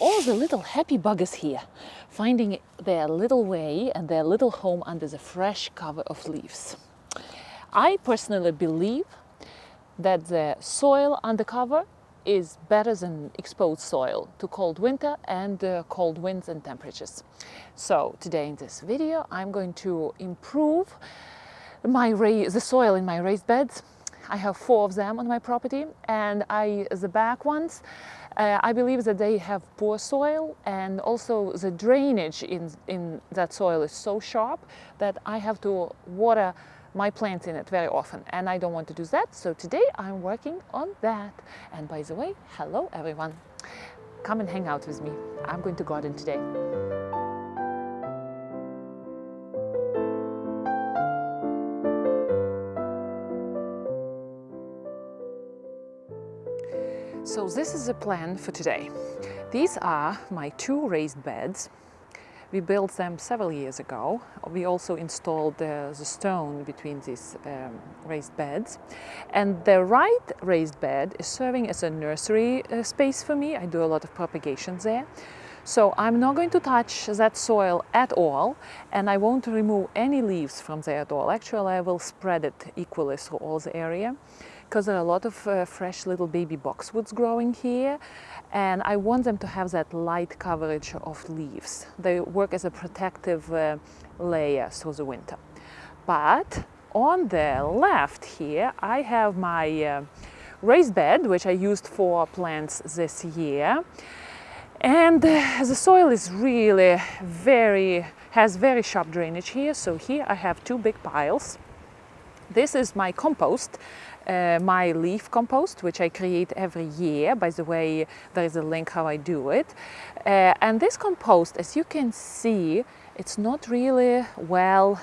all the little happy buggers here, finding their little way and their little home under the fresh cover of leaves. I personally believe that the soil undercover is better than exposed soil to cold winter and cold winds and temperatures. So today in this video I'm going to improve the soil in my raised beds. I have 4 of them on my property, and the back ones, I believe that they have poor soil, and also the drainage in that soil is so sharp that I have to water my plants in it very often, and I don't want to do that. So today I'm working on that. And by the way, hello everyone. Come and hang out with me. I'm going to garden today. So this is the plan for today. These are my 2 raised beds. We built them several years ago. We also installed the stone between these raised beds. And the right raised bed is serving as a nursery space for me. I do a lot of propagation there. So I'm not going to touch that soil at all, and I won't remove any leaves from there at all. Actually, I will spread it equally through all the area, because there are a lot of fresh little baby boxwoods growing here, and I want them to have that light coverage of leaves. They work as a protective layer through the winter. But on the left here, I have my raised bed, which I used for plants this year. And the soil is really has very sharp drainage here. So here I have 2 big piles. This is my compost, my leaf compost, which I create every year. By the way, there is a link how I do it. And this compost, as you can see, it's not really well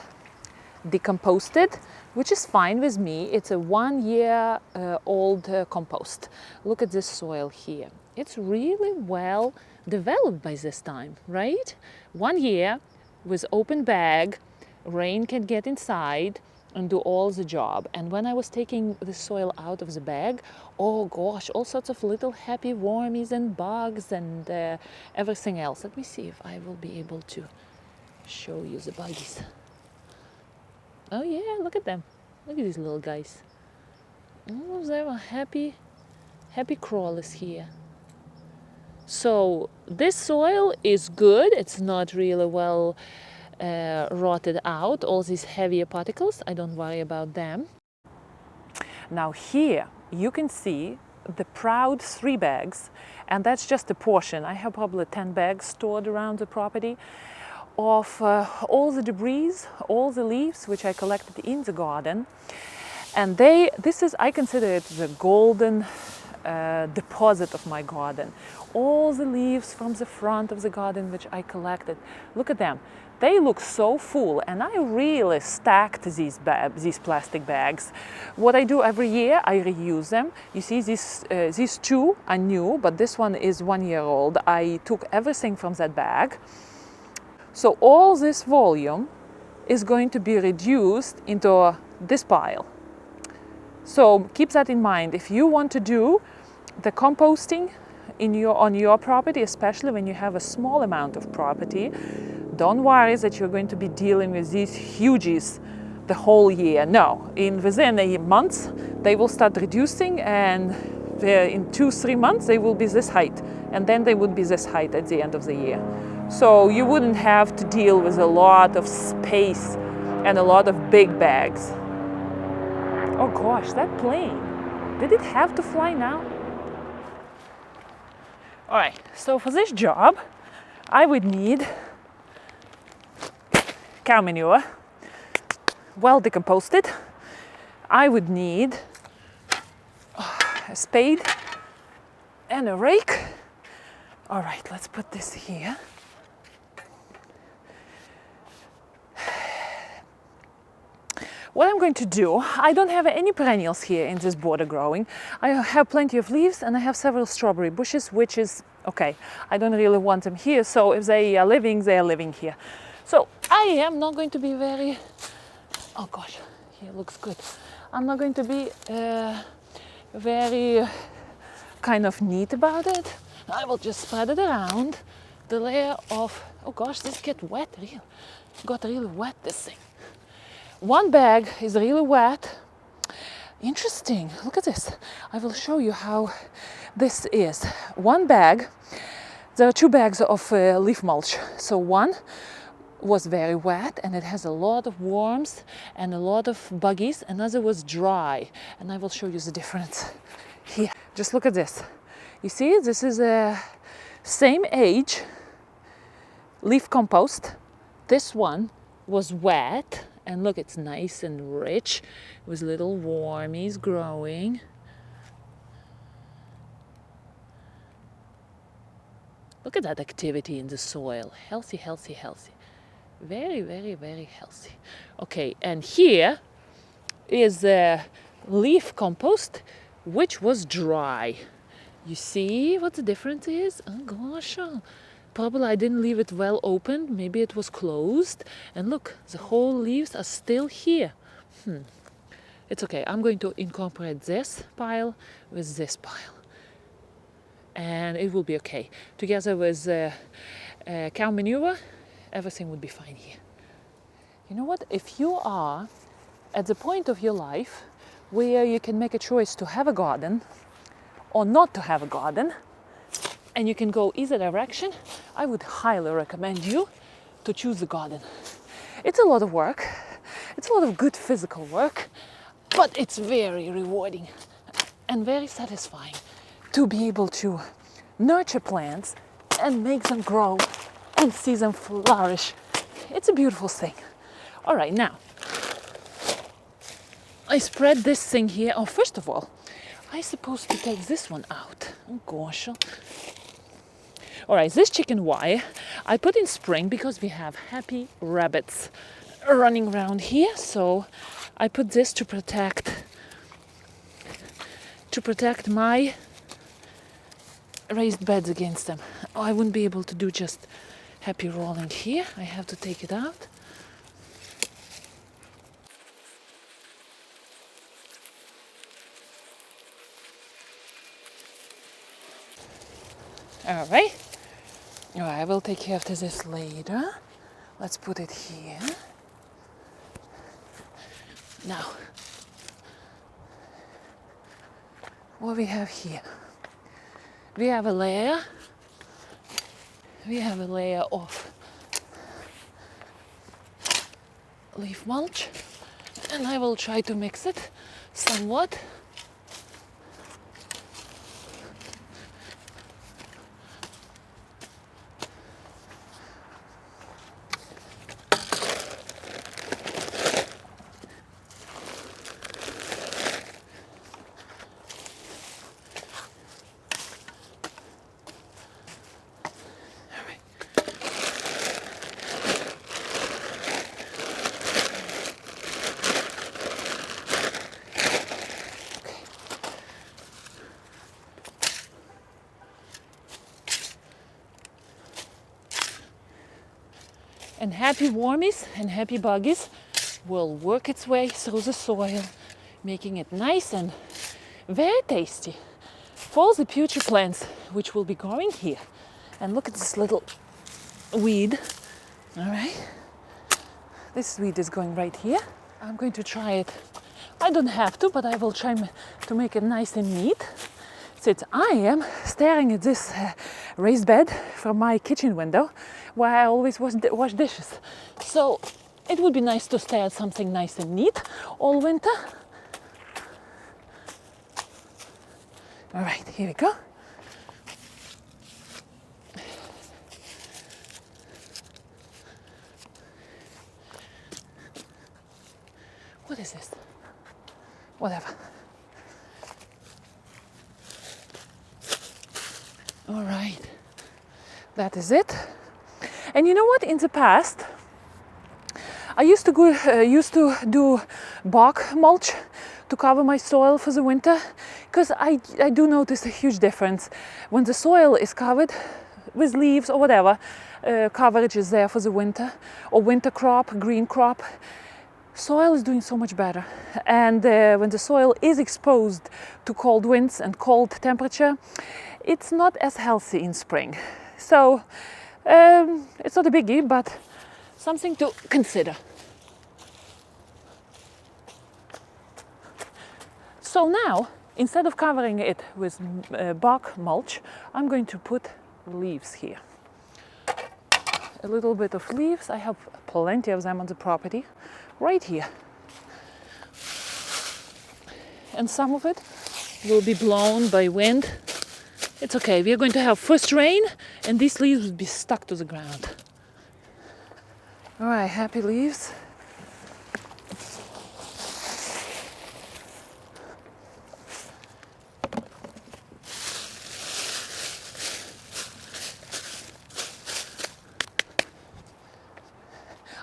decomposted, which is fine with me. It's a 1-year old compost. Look at this soil here. It's really well developed by this time, right? 1 year with open bag, rain can get inside and do all the job. And when I was taking the soil out of the bag, oh gosh, all sorts of little happy wormies and bugs and everything else. Let me see if I will be able to show you the buggies. Oh yeah, look at them. Look at these little guys. All of them are happy crawlers here. So this soil is good. It's not really well rotted out, all these heavier particles. I don't worry about them. Now here you can see the proud 3 bags, and that's just a portion. I have probably 10 bags stored around the property of all the debris, all the leaves which I collected in the garden. And I consider it the golden deposit of my garden. All the leaves from the front of the garden which I collected, look at them. They look so full, and I really stacked these plastic bags. What I do every year, I reuse them. You see, these 2 are new, but this one is 1 year old. I took everything from that bag. So all this volume is going to be reduced into this pile. So keep that in mind. If you want to do the composting on your property, especially when you have a small amount of property, don't worry that you're going to be dealing with these huges the whole year. No, within a month they will start reducing, and in 2-3 months they will be this height, and then they would be this height at the end of the year. So you wouldn't have to deal with a lot of space and a lot of big bags. Oh gosh, that plane, did it have to fly now? All right, so for this job, I would need cow manure, well decomposed. I would need a spade and a rake. All right, let's put this here. What I'm going to do, I don't have any perennials here in this border growing. I have plenty of leaves, and I have several strawberry bushes, which is okay. I don't really want them here, so if they are living here. So I am not going to be very, oh gosh, here looks good. I'm not going to be very kind of neat about it. I will just spread it around the layer of, oh gosh, this got wet, really. Got really wet, this thing. One bag is really wet. Interesting, look at this. I will show you how this is. One bag, there are two bags of leaf mulch. So one was very wet and it has a lot of worms and a lot of buggies. Another was dry, and I will show you the difference here. Just look at this. You see, this is a same age leaf compost. This one was wet, and look, it's nice and rich with little wormies growing. Look at that activity in the soil. Healthy, healthy, healthy. Very, very, very healthy. Okay, and here is the leaf compost, which was dry. You see what the difference is? Oh gosh, probably I didn't leave it well open. Maybe it was closed. And look, the whole leaves are still here. It's okay. I'm going to incorporate this pile with this pile, and it will be okay. Together with cow manure, everything would be fine here. You know what? If you are at the point of your life where you can make a choice to have a garden or not to have a garden, and you can go either direction, I would highly recommend you to choose the garden. It's a lot of work. It's a lot of good physical work, but it's very rewarding and very satisfying to be able to nurture plants and make them grow and see them flourish. It's a beautiful thing. All right, now I spread this thing here. Oh, first of all, I'm supposed to take this one out. Oh gosh. All right, this chicken wire I put in spring because we have happy rabbits running around here. So I put this to protect my raised beds against them. Oh, I wouldn't be able to do just happy rolling here. I have to take it out. All right. I will take care of this later. Let's put it here. Now, what we have here? We have a layer. We have a layer of leaf mulch, and I will try to mix it somewhat. And happy wormies and happy buggies will work its way through the soil, making it nice and very tasty for the future plants which will be growing here. And look at this little weed. All right, this weed is going right here. I'm going to try it. I don't have to, but I will try to make it nice and neat. Since I am staring at this raised bed from my kitchen window where I always wash dishes. So it would be nice to stare at something nice and neat all winter. All right, here we go. What is this? Whatever. All right, that is it. And you know what? In the past, I used to do bark mulch to cover my soil for the winter, because I do notice a huge difference when the soil is covered with leaves or whatever coverage is there for the winter, or winter crop, green crop. Soil is doing so much better, and when the soil is exposed to cold winds and cold temperature, it's not as healthy in spring. So it's not a biggie, but something to consider. So now, instead of covering it with bark mulch, I'm going to put leaves here. A little bit of leaves. I have plenty of them on the property, right here. And some of it will be blown by wind. It's okay, we are going to have first rain and these leaves will be stuck to the ground. All right, happy leaves.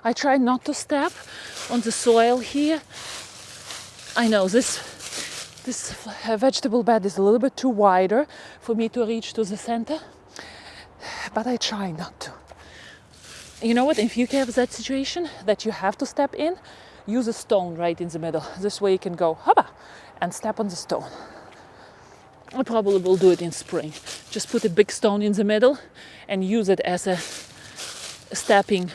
I try not to step on the soil here. I know this vegetable bed is a little bit too wider for me to reach to the center, but I try not to. You know what, if you have that situation that you have to step in, use a stone right in the middle. This way you can go hoppa and step on the stone. I probably will do it in spring. Just put a big stone in the middle and use it as a stepping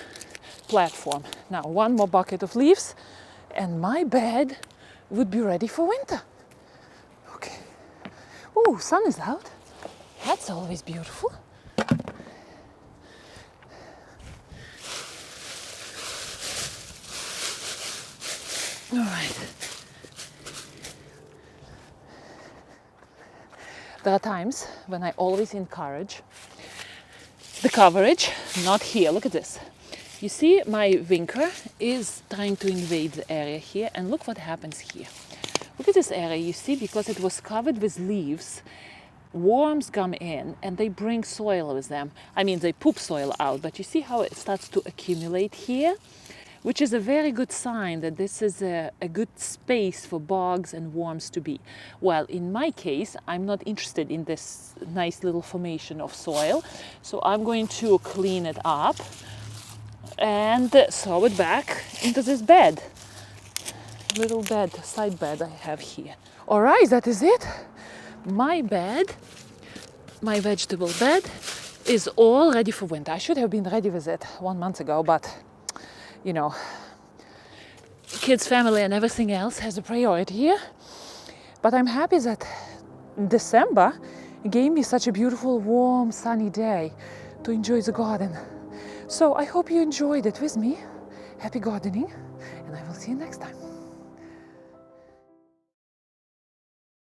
platform. Now one more bucket of leaves and my bed would be ready for winter. Okay. Oh, sun is out. That's always beautiful. All right. There are times when I always encourage the coverage, not here. Look at this. You see, my vinker is trying to invade the area here, and look what happens here. Look at this area, you see, because it was covered with leaves, worms come in and they bring soil with them. I mean, they poop soil out, but you see how it starts to accumulate here? Which is a very good sign that this is a good space for bugs and worms to be. Well, in my case, I'm not interested in this nice little formation of soil, so I'm going to clean it up and throw it back into this bed. Little bed, side bed I have here. All right, that is it. My bed, my vegetable bed, is all ready for winter. I should have been ready with it 1 month ago, but you know, kids, family and everything else has a priority here. But I'm happy that December gave me such a beautiful, warm, sunny day to enjoy the garden. So I hope you enjoyed it with me. Happy gardening, and I will see you next time.